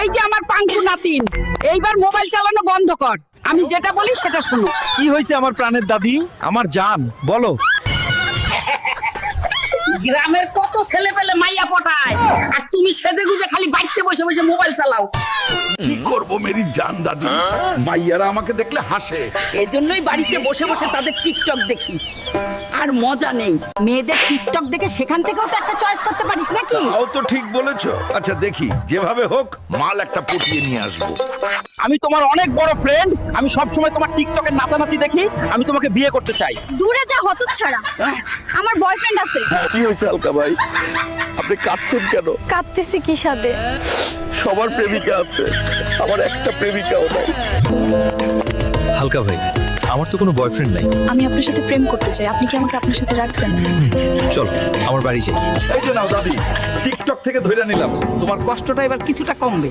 এই যে আমার পাঙ্কু নাতিন, এইবার মোবাইল চালানো বন্ধ কর। আমি যেটা বলি সেটা শোনো। কি হয়েছে আমার প্রাণের দাদি, আমার জান, বলো। গ্রামের কত ছেলে পেলে মাইয়া পটায়, আর তুমি সেজে গুজে খালি বাড়িতে বসে বসে মোবাইল চালাও। কি করব মেরি জান দাদি, মাইয়ারা আমাকে দেখলে হাসে। এজন্যই বাড়িতে বসে বসে তাদের টিকটক দেখি, আর মজা নেই। মেয়েদের টিকটক দেখে সেখান থেকেও তো একটা চয়েস করতে পারিস নাকি? তাও তো ঠিক বলেছো। আচ্ছা দেখি, যেভাবে হোক মাল একটা পটিয়ে নিয়ে আসবো। আমি তোমার অনেক বড় ফ্রেন্ড, আমি সব সময় তোমার টিকটকের নাচানাচি দেখি, আমি তোমাকে বিয়ে করতে চাই। দূরে যা হতচ্ছাড়া, আমার বয়ফ্রেন্ড আছে। কি হয়েছে আলকা ভাই, আপনি কাঁদছেন কেন? কাঁদতেছি কি সাথে? সবার প্রেমিকা আছে, আমার একটা প্রেমিকাও নাই। হালকা ভাই, আমার তো কোনো বয়ফ্রেন্ড নাই। আমি আপনার সাথে প্রেম করতে চাই, আপনি কি আমাকে আপনার সাথে রাখবেন? চল আমার বাড়ি যাই। এই যে নাও দাদি, টিকটক থেকে ধরে নিলাম। তোমার কষ্টটা এবার কিছুটা কমবে।